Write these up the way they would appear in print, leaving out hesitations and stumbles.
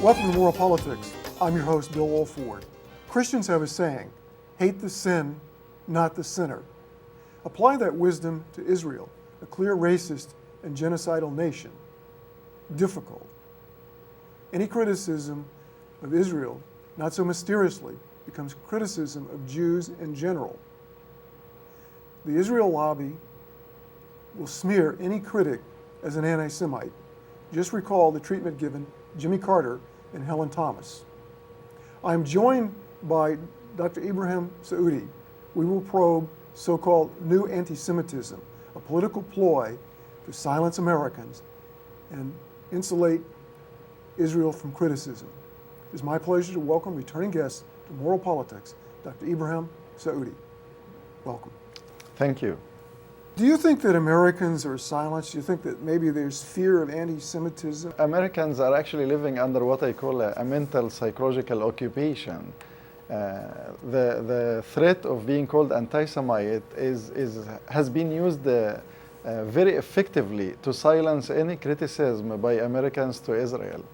Welcome to Moral Politics. I'm your host, Bill Wolford. Christians have a saying, hate the sin, not the sinner. Apply that wisdom to Israel, a clear racist and genocidal nation. Difficult. Any criticism of Israel, not so mysteriously, becomes criticism of Jews in general. The Israel lobby will smear any critic as an anti-Semite. Just recall the treatment given Jimmy Carter and Helen Thomas. I'm joined by Dr. Ibrahim Saudi. We will probe so-called new anti-Semitism, a political ploy to silence Americans and insulate Israel from criticism. It's my pleasure to welcome returning guest to Moral Politics, Dr. Ibrahim Saudi. Welcome. Thank you. Do you think that Americans are silenced? Do you think that maybe there's fear of anti-Semitism? Americans are actually living under what I call a mental psychological occupation. The threat of being called anti-Semite has been used very effectively to silence any criticism by Americans to Israel.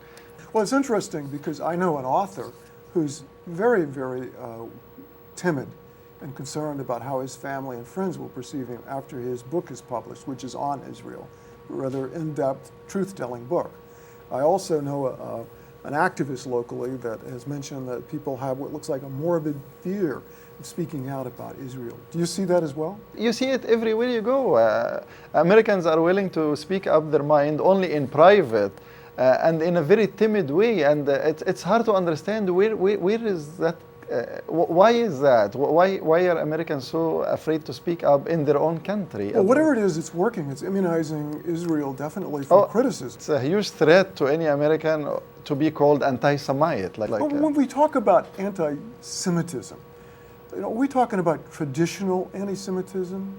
Well, it's interesting because I know an author who's very, very timid and concerned about how his family and friends will perceive him after his book is published, which is on Israel, a rather in-depth, truth-telling book. I also know an activist locally that has mentioned that people have what looks like a morbid fear of speaking out about Israel. Do you see that as well? You see it everywhere you go. Americans are willing to speak up their mind only in private and in a very timid way, and it's hard to understand where is that. Why is that? Why are Americans so afraid to speak up in their own country? Well, whatever it is, it's working. It's immunizing Israel definitely from criticism. It's a huge threat to any American to be called anti-Semite. But when we talk about anti-Semitism, are we talking about traditional anti-Semitism?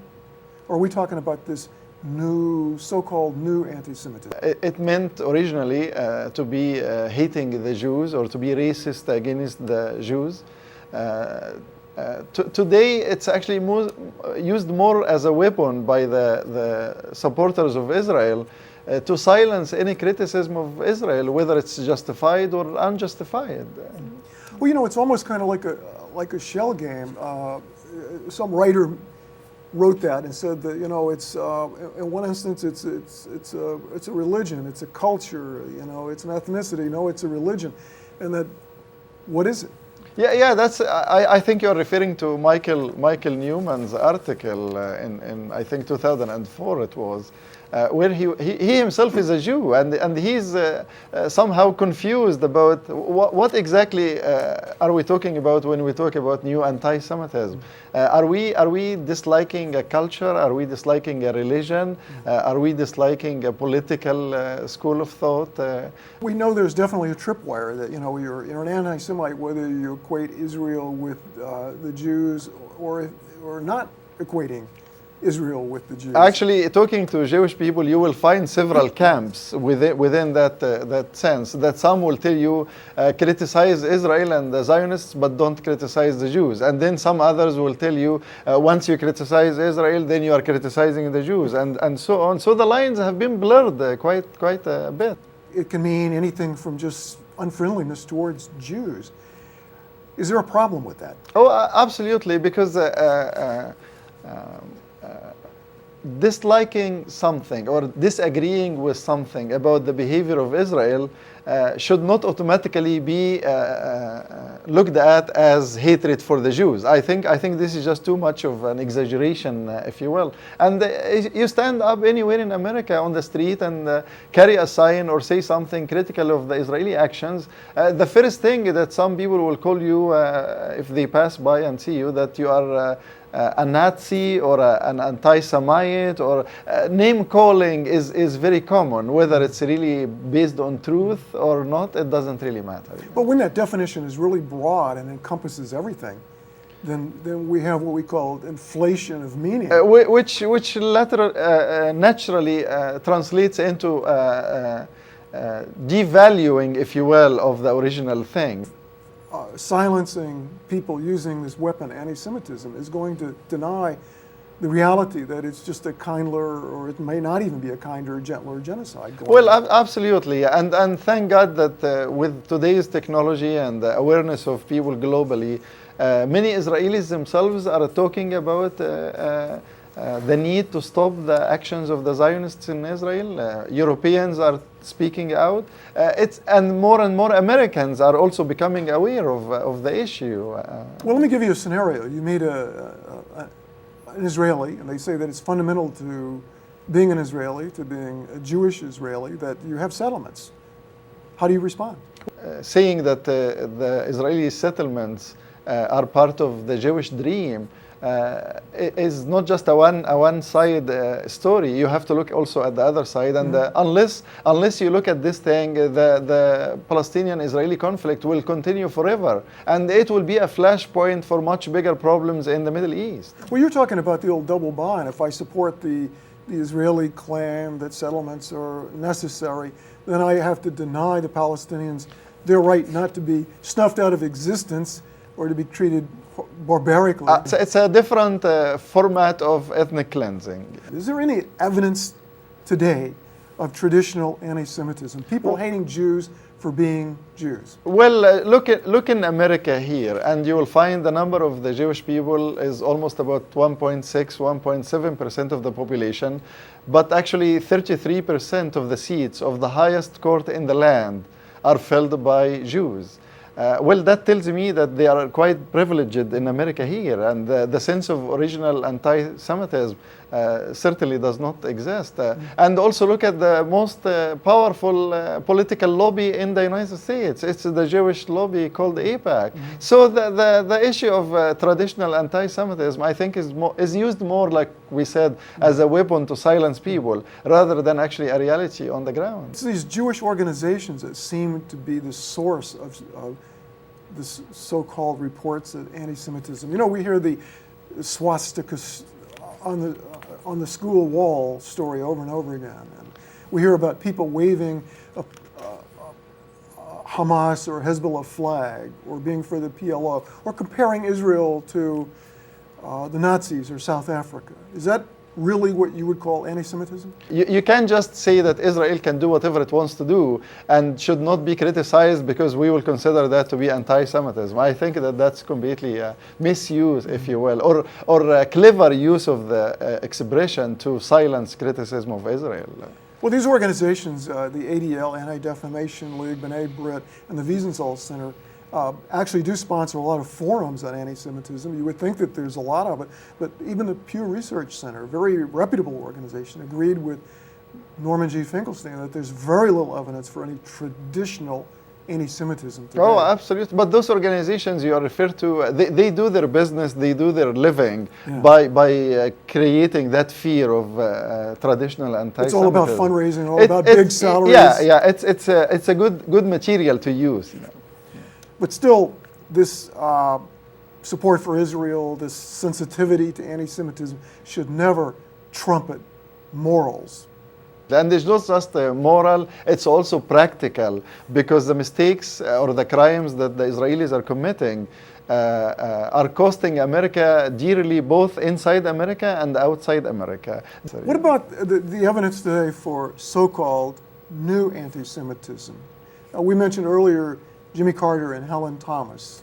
Or are we talking about this new, so-called new anti-Semitism? It meant originally to be hating the Jews or to be racist against the Jews. Today, it's actually used more as a weapon by the supporters of Israel to silence any criticism of Israel, whether it's justified or unjustified. Well, you know, it's almost kind of like a shell game. Some writer wrote that and said that, you know, it's in one instance it's a religion, it's a culture, you know, it's an ethnicity. No, it's a religion, and that what is it? Yeah. That's. I think you're referring to Michael Newman's article in I think 2004 it was. Where he himself is a Jew, and he's somehow confused about what exactly are we talking about when we talk about new anti-Semitism. Are we disliking a culture? Are we disliking a religion? Are we disliking a political school of thought? We know there's definitely a tripwire that, you know, you're an anti-Semite whether you equate Israel with the Jews or not equating Israel with the Jews. Actually, talking to Jewish people, you will find several camps within that sense. That some will tell you criticize Israel and the Zionists, but don't criticize the Jews. And then some others will tell you once you criticize Israel, then you are criticizing the Jews, and so on. So the lines have been blurred quite a bit. It can mean anything from just unfriendliness towards Jews. Is there a problem with that? Oh, absolutely, because disliking something or disagreeing with something about the behavior of Israel should not automatically be looked at as hatred for the Jews. I think this is just too much of an exaggeration, if you will. And you stand up anywhere in America on the street and carry a sign or say something critical of the Israeli actions. The first thing that some people will call you if they pass by and see you, that you are a Nazi or an anti-Semite, or name calling is very common. Whether it's really based on truth or not, it doesn't really matter. But when that definition is really broad and encompasses everything, then we have what we call inflation of meaning. Which naturally translates into devaluing, if you will, of the original thing. Silencing people using this weapon, anti-Semitism, is going to deny the reality that it's just a kinder, or it may not even be a kinder, gentler genocide going Well, on. absolutely, and thank God that with today's technology and the awareness of people globally, many Israelis themselves are talking about the need to stop the actions of the Zionists in Israel. Europeans are speaking out. And more Americans are also becoming aware of the issue. Well, let me give you a scenario. You meet an Israeli, and they say that it's fundamental to being an Israeli, to being a Jewish Israeli, that you have settlements. How do you respond? Saying that the Israeli settlements are part of the Jewish dream is not just a one-side story. You have to look also at the other side. And unless you look at this thing, the Palestinian-Israeli conflict will continue forever, and it will be a flashpoint for much bigger problems in the Middle East. Well, you're talking about the old double bind. If I support the Israeli claim that settlements are necessary, then I have to deny the Palestinians their right not to be snuffed out of existence or to be treated barbarically. It's a different format of ethnic cleansing. Is there any evidence today of traditional anti-Semitism, people hating Jews for being Jews? Well, look in America here, and you will find the number of the Jewish people is almost about 1.6, 1.7% of the population, but actually 33% of the seats of the highest court in the land are filled by Jews. Well, that tells me that they are quite privileged in America here, and the sense of original anti-Semitism certainly does not exist. And also look at the most powerful political lobby in the United States. It's the Jewish lobby called AIPAC. So the issue of traditional anti-Semitism, I think, is used more, like we said, as a weapon to silence people, rather than actually a reality on the ground. It's these Jewish organizations that seem to be the source of this so-called reports of anti-Semitism. You know, we hear the swastikas on the school wall story over and over again. And we hear about people waving a Hamas or Hezbollah flag, or being for the PLO, or comparing Israel to the Nazis or South Africa. Is that really what you would call anti-Semitism? You can't just say that Israel can do whatever it wants to do and should not be criticized because we will consider that to be anti-Semitism. I think that that's completely misuse, if you will, or a clever use of the expression to silence criticism of Israel. Well, these organizations, the ADL, Anti-Defamation League, B'nai B'rith, and the Wiesenthal Center, actually do sponsor a lot of forums on anti-Semitism. You would think that there's a lot of it, but even the Pew Research Center, a very reputable organization, agreed with Norman G. Finkelstein that there's very little evidence for any traditional anti-Semitism today. Oh, absolutely. But those organizations you are referred to, they do their business, they do their living by creating that fear of traditional anti-Semitism. It's all about fundraising, all about big salaries. It's a good material to use. You know. But still, this support for Israel, this sensitivity to anti-Semitism should never trumpet morals. And it's not just moral, it's also practical, because the mistakes or the crimes that the Israelis are committing are costing America dearly, both inside America and outside America. What about the evidence today for so-called new anti-Semitism? We mentioned earlier Jimmy Carter and Helen Thomas.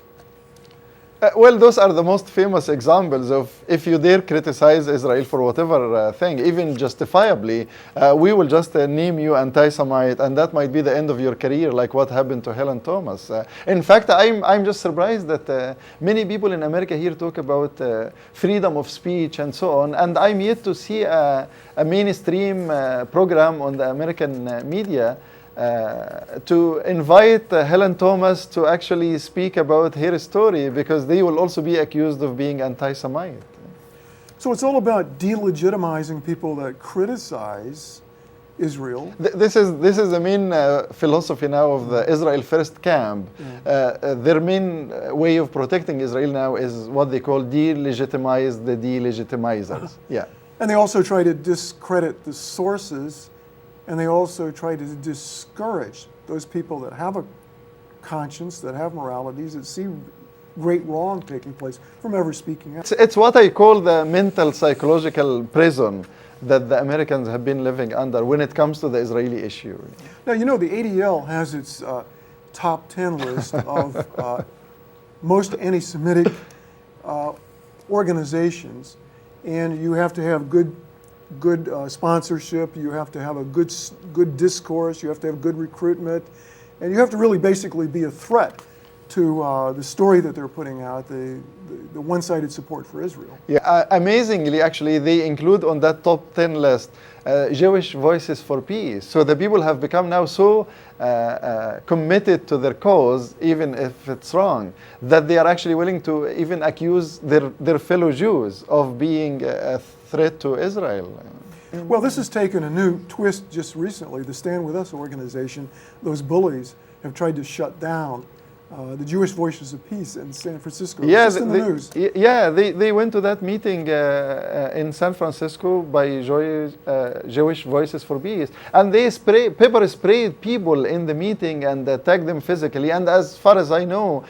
Well, those are the most famous examples of if you dare criticize Israel for whatever thing, even justifiably, we will just name you anti-Semite, and that might be the end of your career, like what happened to Helen Thomas. In fact, I'm just surprised that many people in America here talk about freedom of speech and so on, and I'm yet to see a mainstream program on the American media to invite Helen Thomas to actually speak about her story, because they will also be accused of being anti-Semite. So it's all about delegitimizing people that criticize Israel. This is the main philosophy now of the Israel First camp. Their main way of protecting Israel now is what they call delegitimize the delegitimizers. Yeah. And they also try to discredit the sources, and they also try to discourage those people that have a conscience, that have moralities, that see great wrong taking place from ever speaking out. It's what I call the mental psychological prison that the Americans have been living under when it comes to the Israeli issue. Now, you know, the ADL has its top 10 list of most anti-Semitic organizations, and you have to have good sponsorship, you have to have a good discourse, you have to have good recruitment, and you have to really basically be a threat to the story that they're putting out, the one-sided support for Israel. Yeah, amazingly, actually, they include on that top 10 list Jewish Voices for Peace. So the people have become now so committed to their cause, even if it's wrong, that they are actually willing to even accuse their fellow Jews of being a threat to Israel. Well, this has taken a new twist just recently. The Stand With Us organization, those bullies, have tried to shut down the Jewish Voices of Peace in San Francisco. Yeah, just in the news. They went to that meeting in San Francisco by Jewish Voices for Peace, and they pepper sprayed people in the meeting and attacked them physically. And as far as I know,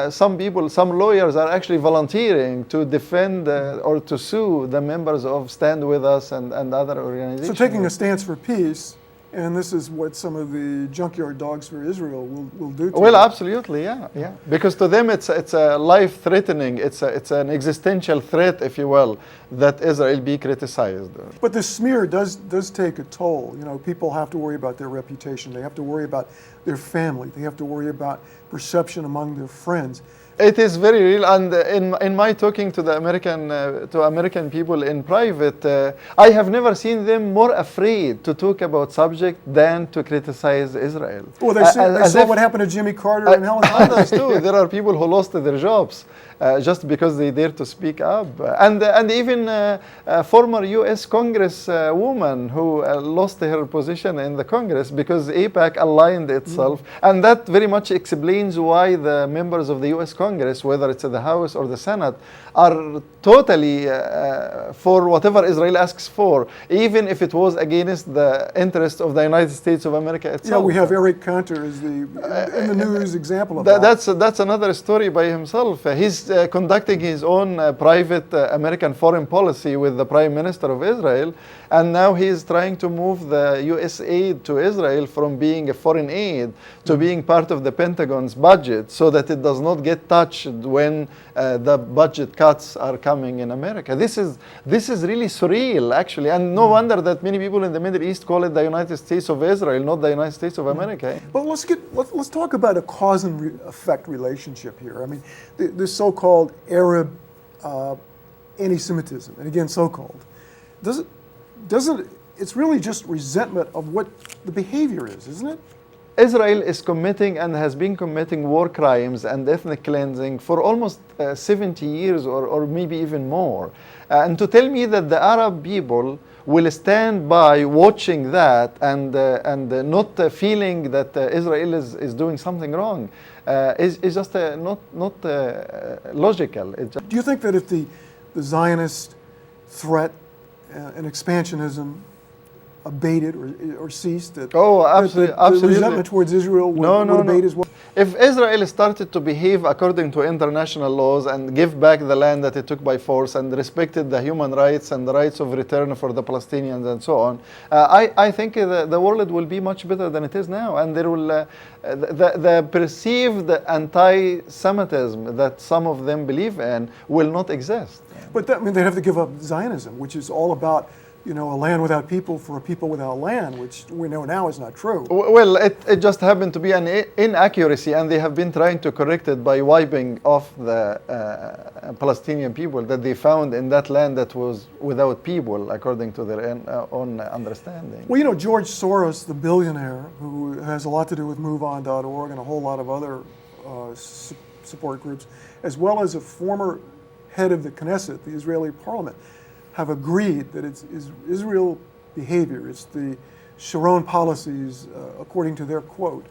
some lawyers are actually volunteering to defend or to sue the members of Stand With Us and other organizations. So taking a stance for peace. And this is what some of the junkyard dogs for Israel will do to Well, them. absolutely, yeah. Because to them it's a life-threatening, it's an existential threat, if you will, that Israel be criticized. But the smear does take a toll. You know, people have to worry about their reputation. They have to worry about their family. They have to worry about perception among their friends. It is very real, and in my talking to the American people in private, I have never seen them more afraid to talk about subject than to criticize Israel. Well, they saw what happened to Jimmy Carter and Helen Hunt. Others too. There are people who lost their jobs just because they dared to speak up, and even a former U.S. Congresswoman who lost her position in the Congress because AIPAC aligned itself, and that very much explains why the members of the U.S. Congress, whether it's the House or the Senate, are totally for whatever Israel asks for, even if it was against the interest of the United States of America itself. Yeah, we have Eric Cantor as in the news example of that. That's another story by himself. He's conducting his own private American foreign policy with the Prime Minister of Israel, and now he's trying to move the U.S. aid to Israel from being a foreign aid to being part of the Pentagon's budget, so that it does not get touched when the budget cuts are coming in America. This is really surreal, actually, and no wonder that many people in the Middle East call it the United States of Israel, not the United States of America. Well, let's talk about a cause and effect relationship here. I mean, this so-called Arab anti-Semitism, and again, so-called, it's really just resentment of what the behavior is, isn't it? Israel is committing and has been committing war crimes and ethnic cleansing for almost 70 years or maybe even more. And to tell me that the Arab people will stand by watching that and not feeling that Israel is doing something wrong is just not logical. Do you think that if the Zionist threat and expansionism abated or ceased, that absolutely, the resentment towards Israel would abate as well? If Israel started to behave according to international laws and give back the land that it took by force and respected the human rights and the rights of return for the Palestinians and so on, I think the world will be much better than it is now, and there will the perceived anti-Semitism that some of them believe in will not exist. But that, I mean, they'd have to give up Zionism, which is all about, you know, a land without people for a people without land, which we know now is not true. Well, it just happened to be an inaccuracy, and they have been trying to correct it by wiping off the Palestinian people that they found in that land that was without people, according to their own understanding. Well, you know, George Soros, the billionaire, who has a lot to do with MoveOn.org and a whole lot of other support groups, as well as a former head of the Knesset, the Israeli parliament, have agreed that it's Israel behavior, it's the Sharon policies, according to their quote,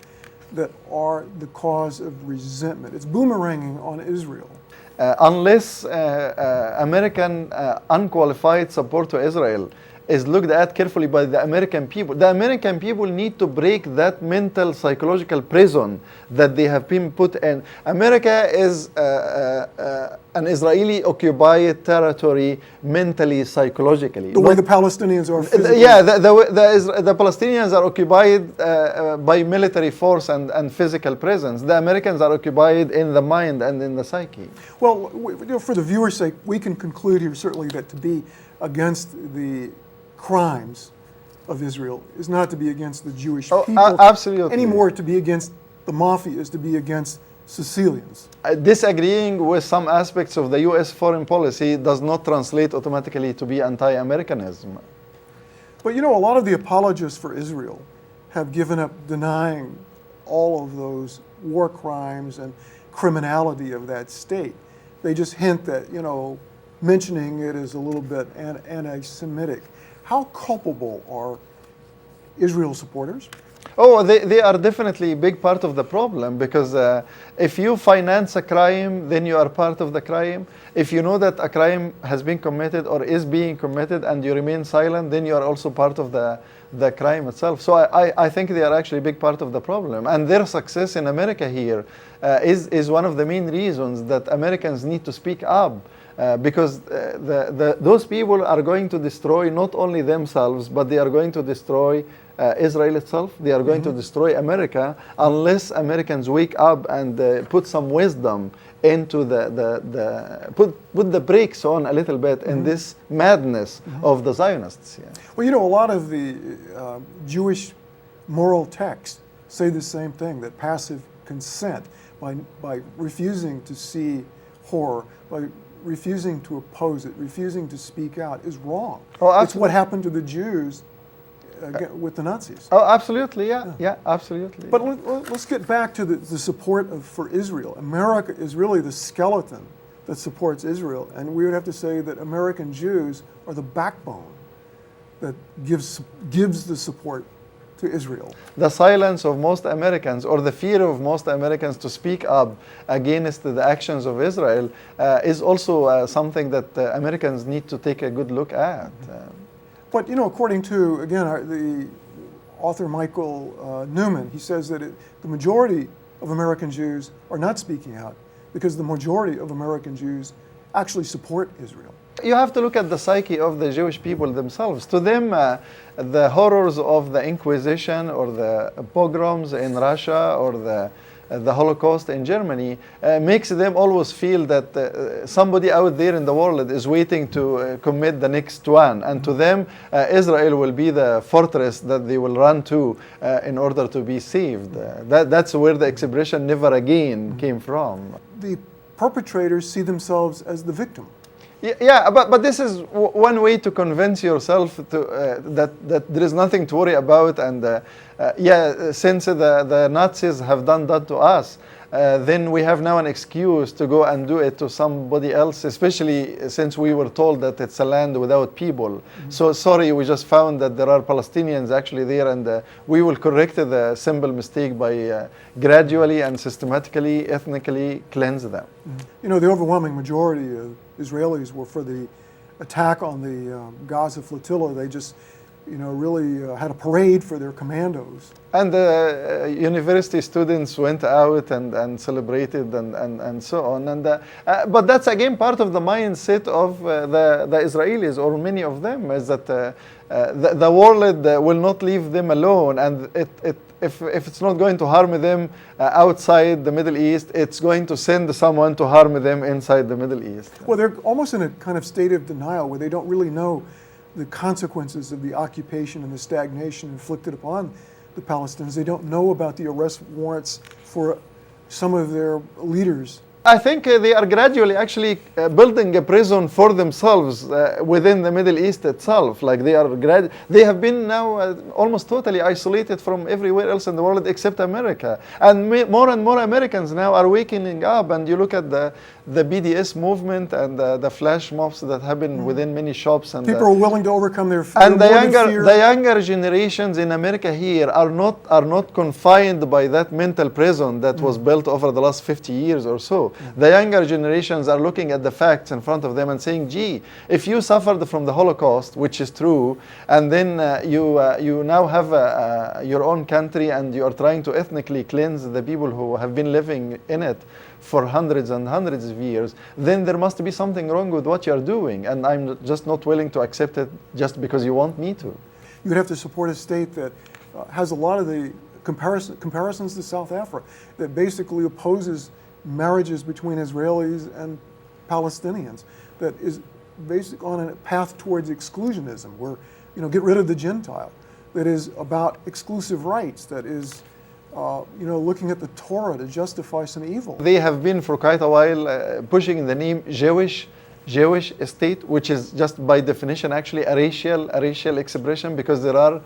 that are the cause of resentment. It's boomeranging on Israel. Unless American unqualified support to Israel is looked at carefully by the American people. The American people need to break that mental, psychological prison that they have been put in. America is an Israeli occupied territory mentally, psychologically. The way the Palestinians are physically. Yeah, the Palestinians are occupied by military force and physical presence. The Americans are occupied in the mind and in the psyche. Well, for the viewer's sake, we can conclude here certainly that to be against the crimes of Israel is not to be against the Jewish people. Absolutely. Anymore, to be against the mafia is to be against Sicilians. Disagreeing with some aspects of the U.S. foreign policy does not translate automatically to be anti-Americanism. But you know, a lot of the apologists for Israel have given up denying all of those war crimes and criminality of that state. They just hint that, you know, mentioning it is a little bit anti-Semitic. How culpable are Israel supporters? Oh, they are definitely a big part of the problem, because if you finance a crime, then you are part of the crime. If you know that a crime has been committed or is being committed and you remain silent, then you are also part of the crime itself. So I think they are actually a big part of the problem. And their success in America here is one of the main reasons that Americans need to speak up. Because those people are going to destroy not only themselves, but they are going to destroy Israel itself. They are going to destroy America unless Americans wake up and put some wisdom into put the brakes on a little bit in this madness of the Zionists. Yeah. Well, you know, a lot of the Jewish moral texts say the same thing, that passive consent, by refusing to see horror, by refusing to oppose it, refusing to speak out, is wrong. Oh, it's what happened to the Jews with the Nazis. Oh, absolutely, yeah, absolutely. But let's get back to the support for Israel. America is really the skeleton that supports Israel, and we would have to say that American Jews are the backbone that gives the support to Israel. The silence of most Americans, or the fear of most Americans to speak up against the actions of Israel, is also something that Americans need to take a good look at. But you know, according to, again, the author Michael Newman, he says that the majority of American Jews are not speaking out because the majority of American Jews actually support Israel. You have to look at the psyche of the Jewish people themselves. To them, the horrors of the Inquisition or the pogroms in Russia or the Holocaust in Germany makes them always feel that somebody out there in the world is waiting to commit the next one. And to them, Israel will be the fortress that they will run to in order to be saved. That's where the expression "never again" came from. The perpetrators see themselves as the victim. Yeah, but this is one way to convince yourself that there is nothing to worry about, and since the Nazis have done that to us, then we have now an excuse to go and do it to somebody else, especially since we were told that it's a land without people. So sorry, we just found that there are Palestinians actually there, and we will correct the simple mistake by gradually and systematically, ethnically cleanse them. You know, the overwhelming majority of Israelis were for the attack on the Gaza flotilla. They just, you know, really had a parade for their commandos. And the university students went out and celebrated and so on. And but that's again part of the mindset of the Israelis, or many of them, is that the world will not leave them alone, and if it's not going to harm them outside the Middle East, it's going to send someone to harm them inside the Middle East. Well, they're almost in a kind of state of denial where they don't really know the consequences of the occupation and the stagnation inflicted upon the Palestinians. They don't know about the arrest warrants for some of their leaders. I think they are gradually actually building a prison for themselves within the Middle East itself. Like they have been now almost totally isolated from everywhere else in the world except America. And more and more Americans now are waking up. And you look at the BDS movement and the flash mobs that happen within many shops. And people are willing to overcome their fear. And the younger generations in America here are not confined by that mental prison that was built over the last 50 years or so. The younger generations are looking at the facts in front of them and saying, gee, if you suffered from the Holocaust, which is true, and then you now have your own country and you are trying to ethnically cleanse the people who have been living in it for hundreds and hundreds of years, then there must be something wrong with what you're doing, and I'm just not willing to accept it just because you want me to. You would have to support a state that has a lot of the comparisons to South Africa, that basically opposes marriages between Israelis and Palestinians, that is basic on a path towards exclusionism, where, you know, get rid of the Gentile, that is about exclusive rights, that is looking at the Torah to justify some evil. They have been for quite a while pushing the name Jewish state, which is just by definition actually a racial expression, because there are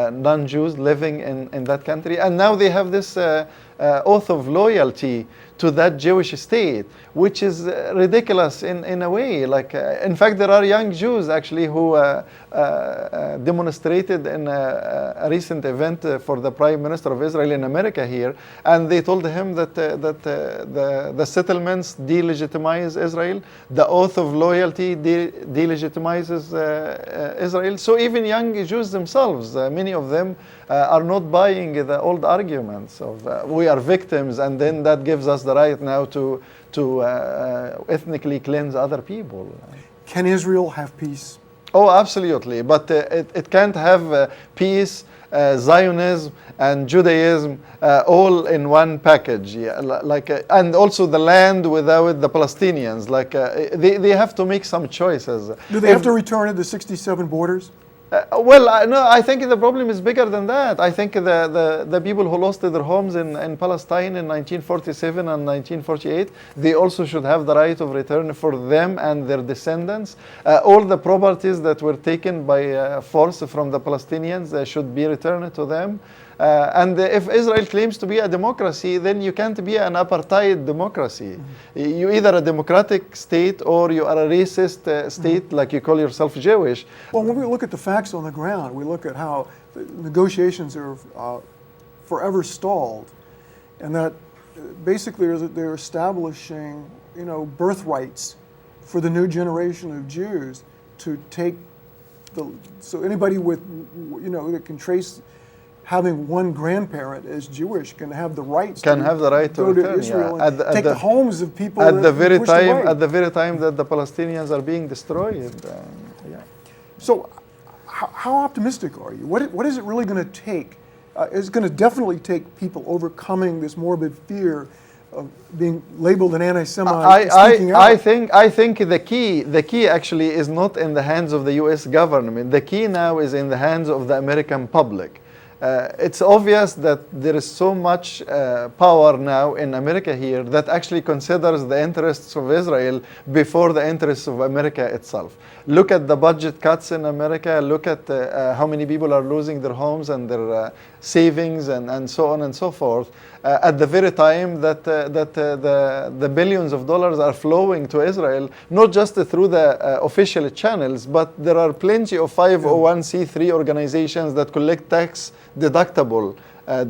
non-Jews living in that country, and now they have this oath of loyalty to that Jewish state, which is ridiculous in a way. Like, in fact, there are young Jews actually who demonstrated in a recent event for the Prime Minister of Israel in America here, and they told him that the settlements delegitimize Israel, the oath of loyalty delegitimizes Israel. So even young Jews themselves, many of them are not buying the old arguments of we are victims, and then that gives us the right now to ethnically cleanse other people. Can Israel have peace? Oh, absolutely, but it can't have peace, Zionism, and Judaism all in one package. Yeah, and also the land without the Palestinians. Like they have to make some choices. Do they have to return to the 67 borders? No, I think the problem is bigger than that. I think the people who lost their homes in Palestine in 1947 and 1948, they also should have the right of return for them and their descendants. All the properties that were taken by force from the Palestinians should be returned to them. And if Israel claims to be a democracy, then you can't be an apartheid democracy. Mm-hmm. You're either a democratic state or you are a racist state, mm-hmm. like you call yourself Jewish. Well, when we look at the facts on the ground, we look at how the negotiations are forever stalled, and that basically they're establishing, birthrights for the new generation of Jews to take so anybody with, that can trace having one grandparent as Jewish can have the rights to go return, to Israel yeah. and take the homes of people at the very time that the Palestinians are being destroyed. Yeah. So, how optimistic are you? What is it really going to take? It's going to definitely take people overcoming this morbid fear of being labeled an anti-Semite. I think the key actually is not in the hands of the U.S. government. The key now is in the hands of the American public. It's obvious that there is so much power now in America here that actually considers the interests of Israel before the interests of America itself. Look at the budget cuts in America. Look at how many people are losing their homes and their savings and so on and so forth. At the very time that the billions of dollars are flowing to Israel, not just through the official channels, but there are plenty of 501c3 organizations that collect tax deductible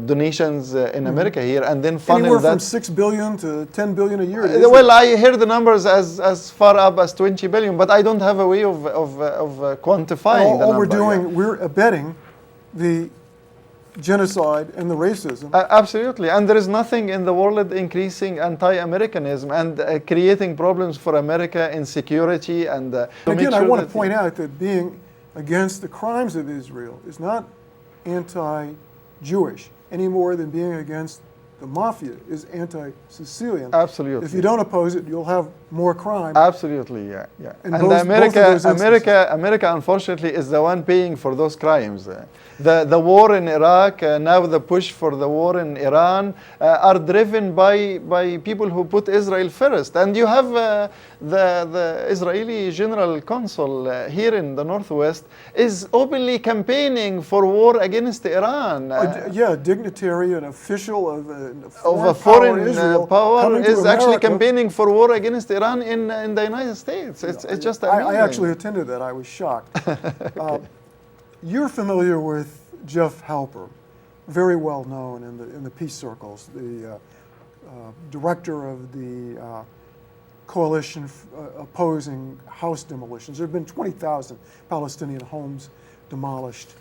donations in America here, and then funnel anywhere from $6 billion to $10 billion a year. Well, I hear the numbers as far up as 20 billion, but I don't have a way of quantifying the number. We're abetting the genocide and the racism. Absolutely, and there is nothing in the world increasing anti-Americanism and creating problems for America in security and. Again, I want to point out that being against the crimes of Israel is not anti-Jewish any more than being against the mafia is anti-Sicilian. Absolutely. If you don't oppose it, you'll have more crime. Absolutely, yeah. And America, unfortunately, is the one paying for those crimes. The war in Iraq, now the push for the war in Iran, are driven by people who put Israel first. And you have the Israeli general consul here in the Northwest is openly campaigning for war against Iran. A dignitary, an official of a foreign power is actually campaigning for war against Iran in the United States. It's just amazing. I actually attended that. I was shocked. You're familiar with Jeff Halper, very well known in the peace circles, the director of the coalition opposing house demolitions. There have been 20,000 Palestinian homes demolished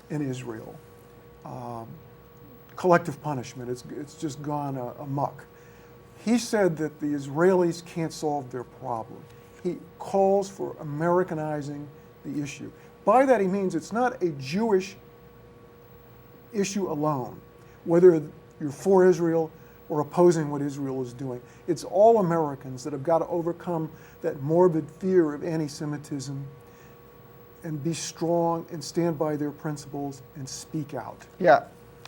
in Israel. Collective punishment, it's just gone amok. He said that the Israelis can't solve their problem. He calls for Americanizing the issue. By that he means it's not a Jewish issue alone, whether you're for Israel or opposing what Israel is doing. It's all Americans that have got to overcome that morbid fear of anti-Semitism and be strong and stand by their principles and speak out.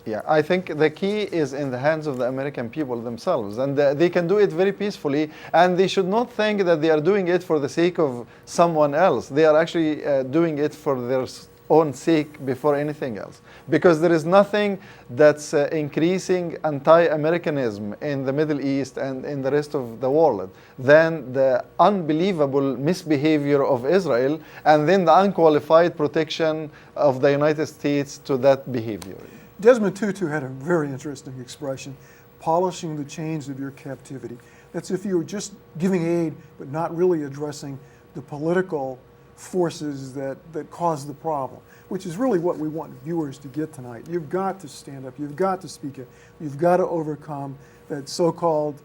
Yeah, I think the key is in the hands of the American people themselves, and they can do it very peacefully, and they should not think that they are doing it for the sake of someone else. They are actually doing it for their own sake before anything else, because there is nothing that's increasing anti-Americanism in the Middle East and in the rest of the world than the unbelievable misbehavior of Israel and then the unqualified protection of the United States to that behavior. Desmond Tutu had a very interesting expression, polishing the chains of your captivity. That's if you were just giving aid but not really addressing the political forces that cause the problem, which is really what we want viewers to get tonight. You've got to stand up, you've got to speak up, you've got to overcome that so-called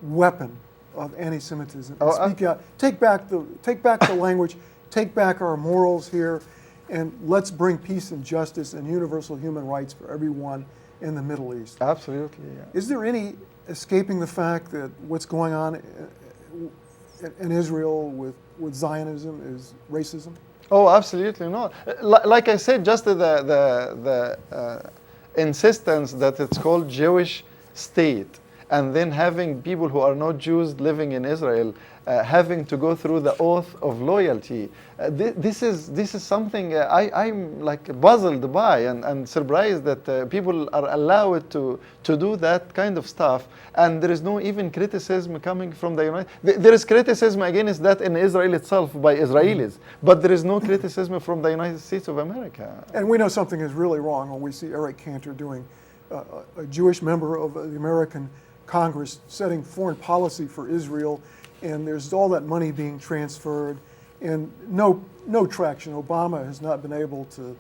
weapon of anti-Semitism. Speak out, take back the language, take back our morals here, and let's bring peace and justice and universal human rights for everyone in the Middle East. Absolutely, yeah. Is there any escaping the fact that what's going on in Israel with Zionism is racism? Oh, absolutely not. Like I said, just the insistence that it's called Jewish state, and then having people who are not Jews living in Israel having to go through the oath of loyalty. This is something I'm like puzzled by and surprised that people are allowed to do that kind of stuff, and there is no even criticism coming from the United. There is criticism against that in Israel itself by Israelis, but there is no criticism from the United States of America. And we know something is really wrong when we see Eric Cantor doing a Jewish member of the American Congress setting foreign policy for Israel, and there's all that money being transferred, and no traction. Obama has not been able to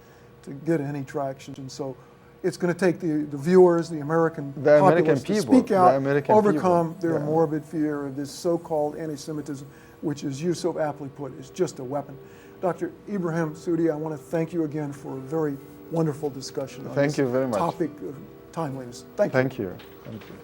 get any traction, and so it's going to take the viewers, the American populace, to speak out, overcome their morbid fear of this so-called anti-Semitism, which, as you so aptly put, is just a weapon. Dr. Ibrahim Sudi, I want to thank you again for a very wonderful discussion on this topic of timeliness. Thank you. Thank you.